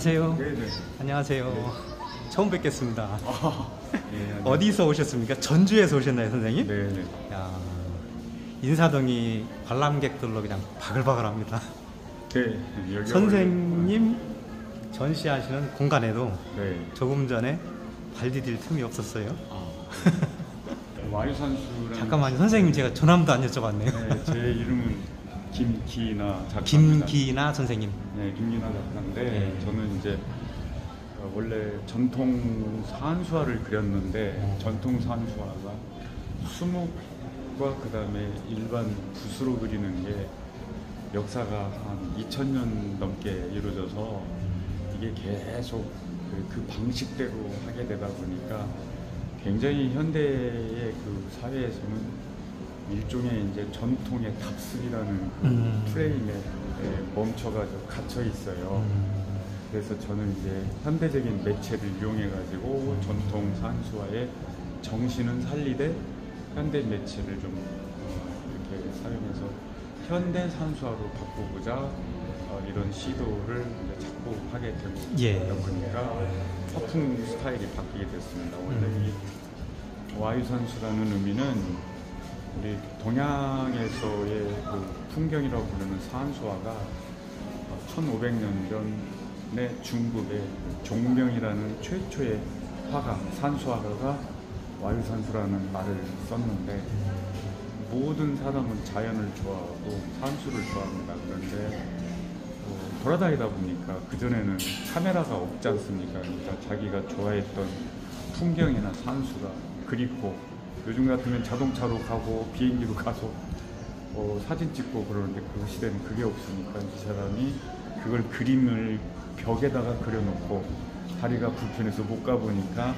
안녕하세요. 네네. 안녕하세요. 네. 처음 뵙겠습니다. 네, 어디서 오셨습니까? 전주에서 오셨나요, 선생님? 네. 야, 인사동이 관람객들로 그냥 바글바글합니다. 네. 여기 선생님 전시하시는 공간에도 네. 조금 전에 발 디딜 틈이 없었어요. 와유산수라는. 잠깐만요, 선생님 제가 전함도 안 여쭤봤네요. 네, 제 이름은 김기나 작가. 김기나 선생님. 네, 김기나 작가인데 네. 저는 이제 원래 전통 산수화를 그렸는데 전통 산수화가 수묵과 그다음에 일반 붓으로 그리는 게 역사가 한 2000년 넘게 이루어져서 이게 계속 그 방식대로 하게 되다 보니까 굉장히 현대의 그 사회에서는 일종의 이제 전통의 답습이라는 그 프레임에 멈춰가지고 갇혀 있어요. 그래서 저는 이제 현대적인 매체를 이용해 가지고 전통 산수화의 정신은 살리되 현대 매체를 좀 이렇게 사용해서 현대 산수화로 바꾸고자 이런 시도를 이제 자꾸 하게 되고 그러다 보니까 화풍 스타일이 바뀌게 됐습니다. 원래 이 와유산수라는 의미는 우리 동양에서의 그 풍경이라고 부르는 산수화가 1500년 전에 중국의 종명이라는 최초의 화가 산수화가가 와유산수라는 말을 썼는데 모든 사람은 자연을 좋아하고 산수를 좋아합니다. 그런데 돌아다니다 보니까 그전에는 카메라가 없지 않습니까? 그러니까 자기가 좋아했던 풍경이나 산수가 그립고 요즘 같으면 자동차로 가고 비행기로 가서 사진 찍고 그러는데 그 시대는 그게 없으니까 이 사람이 그걸 그림을 벽에다가 그려놓고 다리가 불편해서 못 가보니까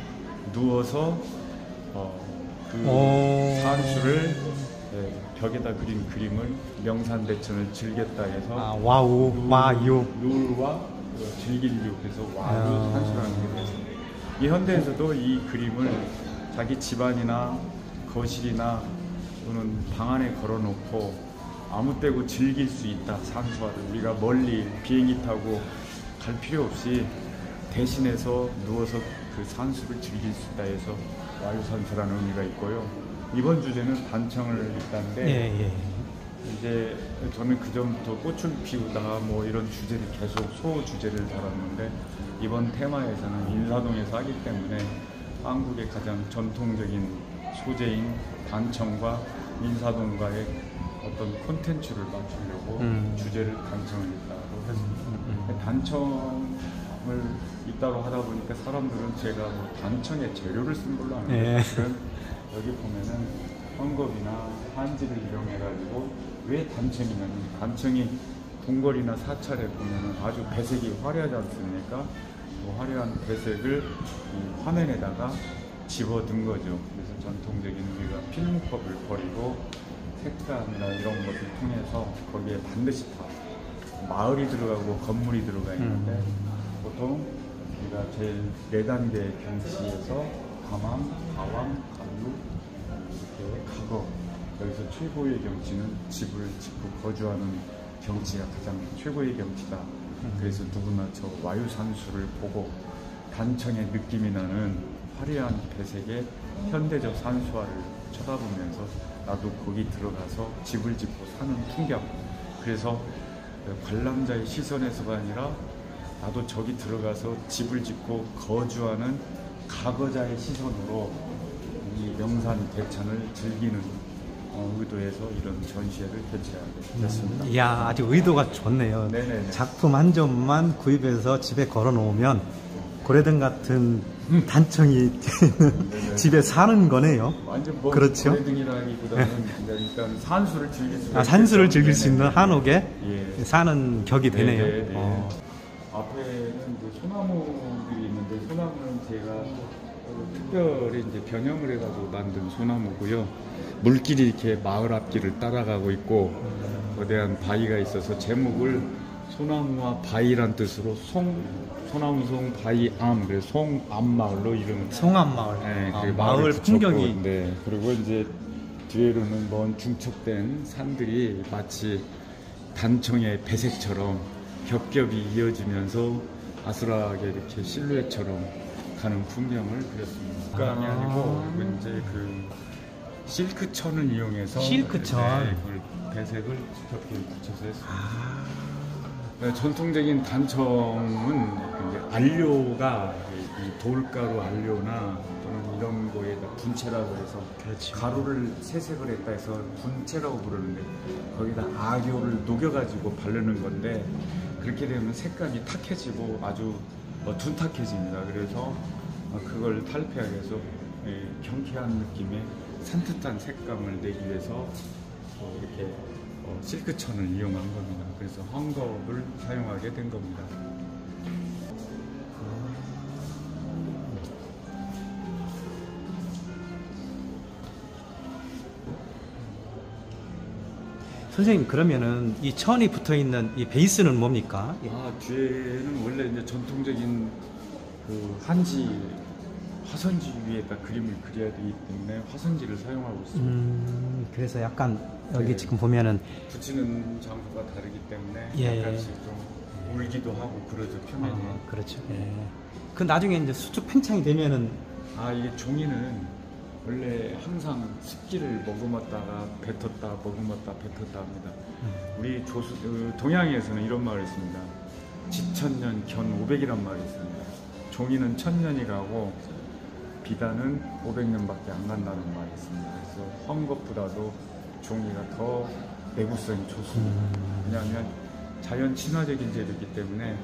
누워서 그 산수를 벽에다 그린 그림을 명산대천을 즐겼다 해서 와유와 즐길류 그래서 와유 산수라는 게 됐습니다. 이 현대에서도 이 그림을 자기 집안이나 거실이나 또는 방 안에 걸어놓고 아무 때고 즐길 수 있다. 산수화를 우리가 멀리 비행기 타고 갈 필요 없이 대신해서 누워서 그 산수를 즐길 수 있다 해서 와유산수라는 의미가 있고요. 이번 주제는 단청을 읽다인데 이제 저는 그전부터 꽃을 피우다 뭐 이런 주제를 계속 소 주제를 다뤘는데 이번 테마에서는 인사동에서 하기 때문에 한국의 가장 전통적인 소재인 단청과 인사동과의 어떤 콘텐츠를 맞추려고 주제를 단청을 읽다로 했습니다. 단청을 읽다로 하다 보니까 사람들은 제가 뭐 단청의 재료를 쓴 걸로 아는데 여기 보면은 헝겊이나 한지를 이용해가지고 왜 단청이냐면 단청이 궁궐이나 사찰에 보면은 아주 배색이 화려하지 않습니까? 그 화려한 배색을 이 화면에다가 집어든 거죠. 그래서 전통적인 우리가 필름컵을 버리고 색감이나 이런 것을 통해서 거기에 반드시 다 마을이 들어가고 건물이 들어가 있는데 보통 우리가 제일 4단계 경치에서 가망, 가왕, 간루, 이렇게 가거 여기서 최고의 경치는 집을 짓고 거주하는 경치가 가장 최고의 경치다. 그래서 누구나 저 와유산수를 보고 단청의 느낌이 나는 화려한 배색의 현대적 산수화를 쳐다보면서 나도 거기 들어가서 집을 짓고 사는 풍경 그래서 관람자의 시선에서가 아니라 나도 저기 들어가서 집을 짓고 거주하는 가거자의 시선으로 이 명산 대천을 즐기는 의도에서 이런 전시회를 개최하게 됐습니다. 이야, 아주 의도가 좋네요. 네네네. 작품 한 점만 구입해서 집에 걸어 놓으면 고래등 같은 단청이 집에 사는 거네요. 완전 뭐 그렇죠? 고래등이라기보다는 일단 산수를 즐길 수 산수를 즐길 수 있는 한옥에 사는 격이 되네요. 앞에는 이제 소나무들이 있는데 소나무는 제가 특별히 이제 변형을 해가지고 만든 소나무고요. 물길이 이렇게 마을 앞길을 따라가고 있고 거대한 바위가 있어서 제목을 소나무와 바위란 뜻으로 소나무송 바위암 그래서 송암마을로 이름을 송암마을. 네, 그 마을 풍경이. 네, 그리고 이제 뒤에로는 먼 중첩된 산들이 마치 단청의 배색처럼 겹겹이 이어지면서 아슬하게 이렇게 실루엣처럼 가는 풍경을 그렸습니다. 그게 아니고 이건 이제 그 실크천을 이용해서 실크천. 그걸 배색을 직접 이렇게 붙여서 했습니다. 네, 전통적인 단청은 이제 안료가 이 돌가루 안료나 또는 이런 거에다 분체라고 해서 그렇지. 가루를 세색을 했다 해서 분체라고 부르는데 거기다 악효를 녹여가지고 바르는 건데 그렇게 되면 색감이 탁해지고 아주 둔탁해집니다. 그래서 그걸 탈피하기 위해서 경쾌한 느낌의 산뜻한 색감을 내기 위해서 이렇게 실크천을 이용한 겁니다. 그래서 헝겊을 사용하게 된 겁니다. 선생님, 그러면은 이 천이 붙어 있는 이 베이스는 뭡니까? 뒤에는 원래 이제 전통적인 그 한지 화선지 위에다 그림을 그려야 되기 때문에 화선지를 사용하고 있습니다. 그래서 약간 여기 네. 지금 보면은 붙이는 장소가 다르기 때문에 예. 약간씩 좀 울기도 하고 그러죠, 표면이. 그렇죠. 예. 그 나중에 이제 수축 팽창이 되면은 이게 종이는 원래 항상 습기를 머금었다가 뱉었다 머금었다 뱉었다 합니다. 우리 동양에서는 이런 말을 있습니다. 지천년 견 500이란 말이 있습니다. 종이는 1000년이 가고 비단은 500년밖에 안 간다는 말이 있습니다. 그래서 헝겊보다도 종이가 더 내구성이 좋습니다. 왜냐하면 자연 친화적인 재료이기 때문에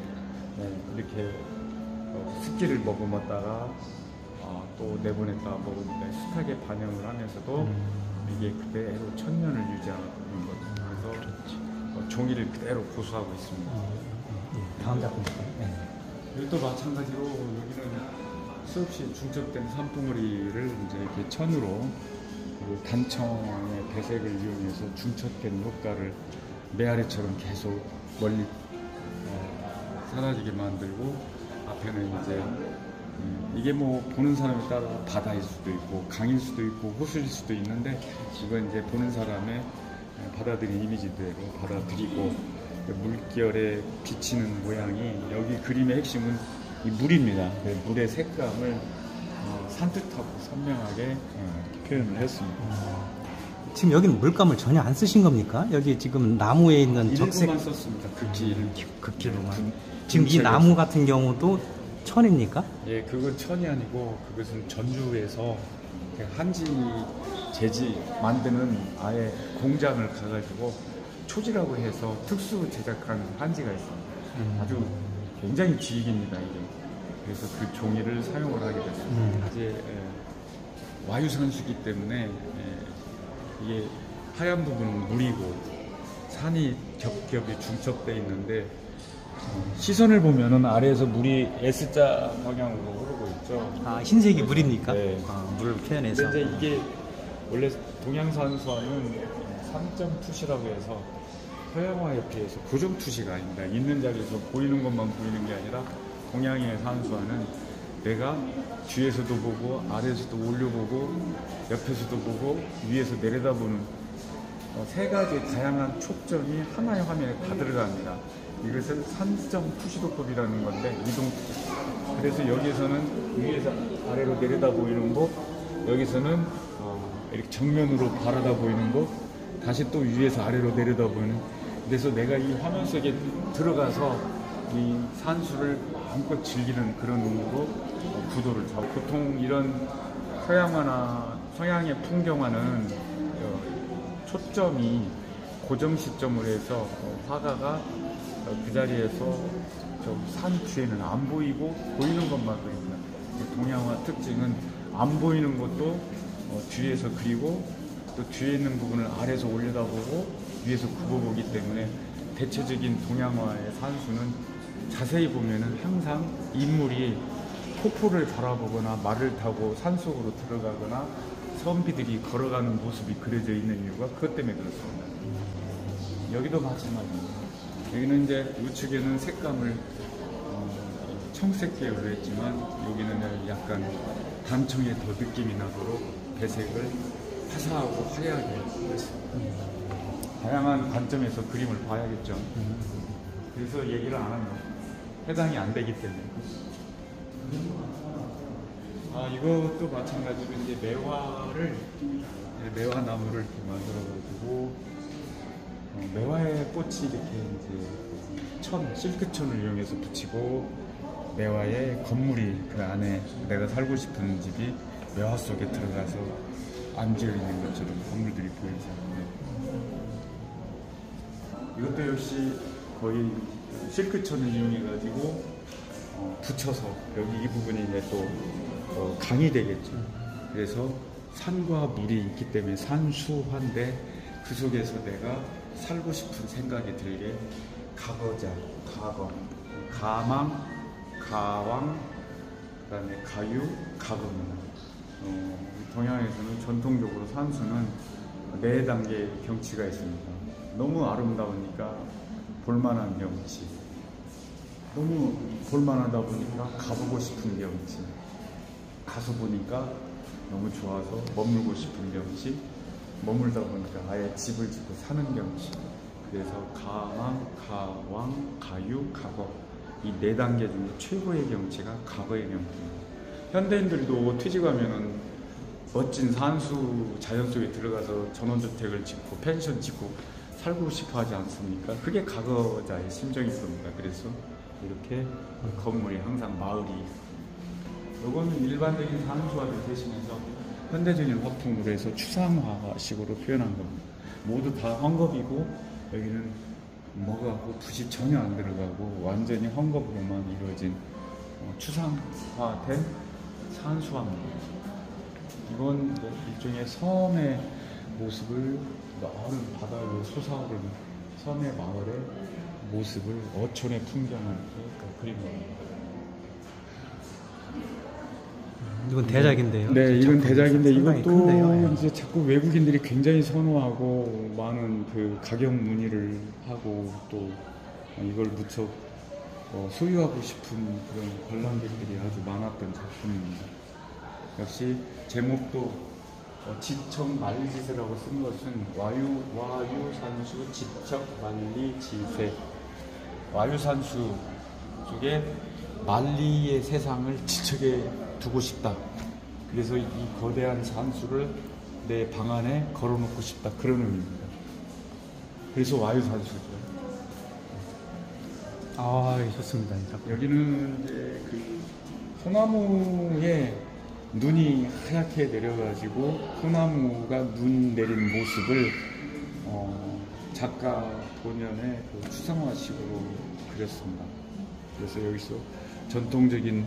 이렇게 습기를 머금었다가 또 내보냈다 머금었다 숱하게 반영을 하면서도 이게 그대로 1000년을 유지하는 거죠. 그래서 종이를 그대로 고수하고 있습니다. 다음 작품 볼까요? 이것도 마찬가지로 여기는 수없이 중첩된 산봉우리를 이제 이렇게 천으로 단청의 배색을 이용해서 중첩된 효과를 메아리처럼 계속 멀리 사라지게 만들고 앞에는 이제 이게 뭐 보는 사람에 따라 바다일 수도 있고 강일 수도 있고 호수일 수도 있는데 이건 이제 보는 사람의 받아들인 이미지대로 받아들이고 물결에 비치는 모양이 여기 그림의 핵심은 이 물입니다. 물의 색감을 산뜻하고 선명하게 표현을 했습니다. 지금 여기는 물감을 전혀 안 쓰신 겁니까? 여기 지금 나무에 있는 적색 일부만 썼습니다. 극기로만. 지금 이 나무 같은 경우도 천입니까? 예, 그건 천이 아니고 그것은 전주에서 한지 재지 만드는 아예 공장을 가가지고 초지라고 해서 특수 제작한 한지가 있습니다. 아주 굉장히 기익입니다, 이게. 그래서 그 종이를 사용을 하게 됐습니다. 이제 와유산수기 때문에 이게 하얀 부분은 물이고 산이 겹겹이 중첩되어 있는데 시선을 보면은 아래에서 물이 S자 방향으로 흐르고 있죠. 흰색이 물입니까? 네. 물을 표현해서. 근데 이게 원래 동양산수화는 3점 투시라고 해서 서양화 옆에서 고정 투시가 아닙니다. 있는 자리에서 보이는 것만 보이는 게 아니라 동양의 산수화는 내가 뒤에서도 보고 아래에서도 올려보고 옆에서도 보고 위에서 내려다보는 세 가지 다양한 초점이 하나의 화면에 다 들어갑니다. 이것을 3점 투시도법이라는 건데 이동 투시. 그래서 여기에서는 위에서 아래로 내려다 보이는 곳, 여기서는 이렇게 정면으로 바라다 보이는 곳, 다시 또 위에서 아래로 내려다 보이는. 그래서 내가 이 화면 속에 들어가서 이 산수를 마음껏 즐기는 그런 의미로 구도를 잡고, 보통 이런 서양화나 서양의 풍경화는 초점이 고정 시점으로 해서 화가가 그 자리에서 저 산 뒤에는 안 보이고 보이는 것만 그립니다. 동양화 특징은 안 보이는 것도 뒤에서 그리고 또 뒤에 있는 부분을 아래에서 올려다보고 위에서 굽어보기 때문에 대체적인 동양화의 산수는 자세히 보면은 항상 인물이 폭포를 바라보거나 말을 타고 산속으로 들어가거나 선비들이 걸어가는 모습이 그려져 있는 이유가 그것 때문에 그렇습니다. 여기도 마찬가지입니다. 여기는 이제 우측에는 색감을 청색 계열로 했지만 여기는 약간 단청에 더 느낌이 나도록 배색을 화사하고 화려하게 했습니다. 다양한 관점에서 그림을 봐야겠죠. 그래서 얘기를 안 합니다. 해당이 안 되기 때문에. 이것도 마찬가지로 이제 매화나무를 이렇게 만들어가지고 매화의 꽃이 이렇게 이제 실크천을 이용해서 붙이고 매화의 건물이 그 안에 내가 살고 싶은 집이 매화 속에 들어가서 앉아 있는 것처럼 건물들이 보이죠. 네. 이것도 역시 거의 실크천을 이용해가지고 붙여서 여기 이 부분이 이제 또 강이 되겠죠. 그래서 산과 물이 있기 때문에 산수화인데 그 속에서 내가 살고 싶은 생각이 들게 가거자, 가거, 가망, 가왕, 그다음에 가유, 가거입니다. 동양에서는 전통적으로 산수는 4단계의 경치가 있습니다. 너무 아름다우니까 볼만한 경치, 너무 볼만하다 보니까 가보고 싶은 경치, 가서 보니까 너무 좋아서 머물고 싶은 경치, 머물다 보니까 아예 집을 짓고 사는 경치. 그래서 가망, 가왕, 가유, 가거, 이 4단계 중에 최고의 경치가 가거의 경치입니다. 현대인들도 퇴직하면은 멋진 산수 자연 속에 들어가서 전원주택을 짓고 펜션 짓고 살고 싶어 하지 않습니까? 그게 가거자의 심정일 겁니다. 그래서 이렇게 건물이 항상 마을이, 이거는 일반적인 산수화를 대신해서 현대적인 화풍으로 해서 추상화식으로 표현한 겁니다. 모두 다 헝겊이고 여기는 뭐가고 붓이 전혀 안 들어가고 완전히 헝겊으로만 이루어진 추상화된 산수화입니다. 이건 일종의 섬의 모습을, 넓은 바다로 솟아오르는 섬의 마을의 모습을, 어촌의 풍경을 이렇게 그린 겁니다. 이건 대작인데요. 네, 이건 대작인데 이것도 큰데요. 이제 자꾸 외국인들이 굉장히 선호하고 많은 그 가격 문의를 하고 또 이걸 무척 소유하고 싶은 그런 관람객들이 아주 많았던 작품입니다. 역시 제목도 지척 만리지세라고 쓴 것은 와유산수 지척 만리지세, 와유산수 쪽에 만리의 세상을 지척에 두고 싶다. 그래서 이 거대한 산수를 내 방 안에 걸어놓고 싶다. 그런 의미입니다. 그래서 와유산수죠. 좋습니다. 여기는 이제 그 소나무에 눈이 하얗게 내려가지고 소나무가 눈 내린 모습을 작가 본연의 그 추상화식으로 그렸습니다. 그래서 여기서 전통적인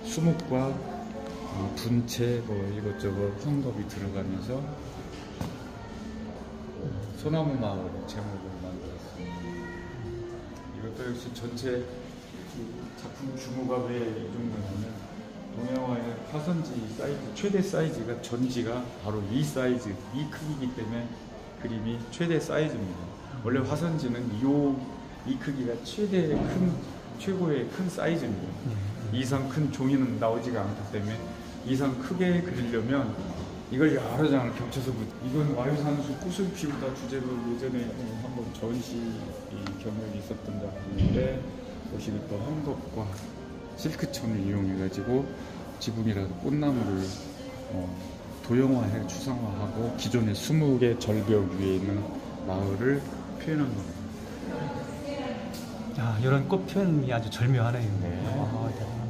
수목과 분채 이것저것 헝겊이 들어가면서 소나무 마을 제목을 만들었습니다. 이것도 역시 전체 작품 규모가 왜 이 정도냐면 동양화의 화선지 사이즈, 최대 사이즈가 전지가 바로 이 사이즈, 이 크기이기 때문에 그림이 최대 사이즈입니다. 원래 화선지는 이 크기가 최고의 큰 사이즈입니다. 이상 큰 종이는 나오지가 않기 때문에 이상 크게 그리려면 이걸 여러 장을 겹쳐서 이건 와유산수 꽃을 피우다 주제로 예전에 한번 전시 경험이 있었던 작품인데 여기는 또 헝겊과 실크천을 이용해가지고 지붕이라도 꽃나무를 도형화해 추상화하고 기존의 20개 절벽 위에 있는 마을을 표현한 겁니다. 이런 꽃 표현이 아주 절묘하네요. 네. 대단합니다.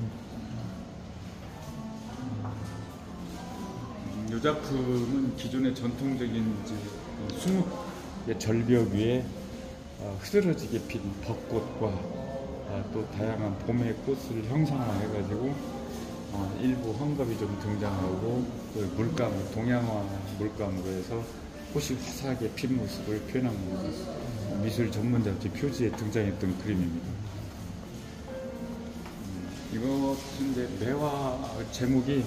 이 작품은 기존의 전통적인 이제 20개 절벽 위에 흐드러지게 핀 벚꽃과 또 다양한 봄의 꽃을 형상화해가지고 일부 헝겊이 좀 등장하고 그 물감, 동양화 물감으로 해서 꽃이 화사하게 핀 모습을 표현한 겁니다. 미술 전문 잡지 표지에 등장했던 그림입니다. 이것은 이제 매화, 제목이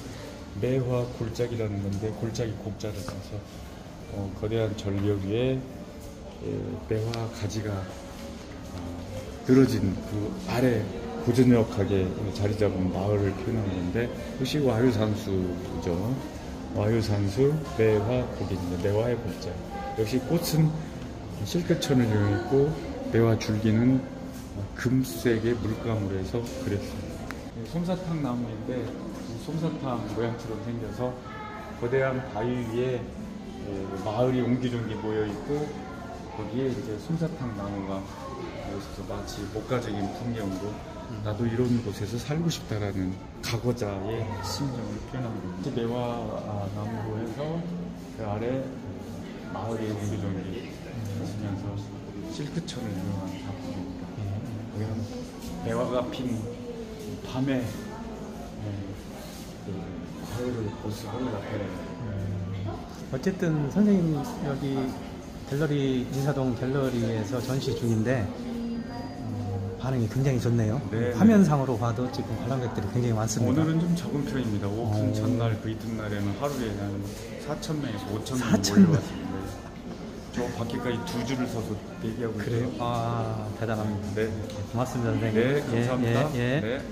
매화 골짜기라는 건데 골짜기 곡자를 써서 거대한 절벽 위에 매화 가지가 늘어진 그 아래 고즈넉하게 자리 잡은 마을을 표현한 건데 역시 와유산수죠. 와유산수 매화 곡입니다. 매화의 곡자. 역시 꽃은 실크천을 이용했고 매화 줄기는 금색의 물감으로 해서 그랬습니다. 솜사탕 나무인데 이 솜사탕 모양처럼 생겨서 거대한 바위 위에 마을이 옹기종기 모여 있고 거기에 이제 솜사탕 나무가 있어서 마치 목가적인 풍경으로 나도 이런 곳에서 살고 싶다라는 가고자의 심정을 표현한 겁니다. 매화 나무로 해서 그 아래 마을이 옹기종기 있으면서 실크천을 이용한 작품입니다. 여기는 매화가 핀 밤에 가을을 모습을 나타내는. 어쨌든 선생님 여기 갤러리 인사동 갤러리에서 전시 중인데 반응이 굉장히 좋네요. 네, 화면상으로 봐도 지금 관람객들이 굉장히 많습니다. 오늘은 좀 적은 편입니다. 오픈 전날 그 이튿날에는 하루에 한 4,000명에서 5,000명 4,000 명. 몰려왔습니다. 저 밖에까지 두 줄을 서서 대기하고 그래요? 있어요. 아, 대단합니다. 네. 고맙습니다, 선생님. 네, 감사합니다. 예. 네.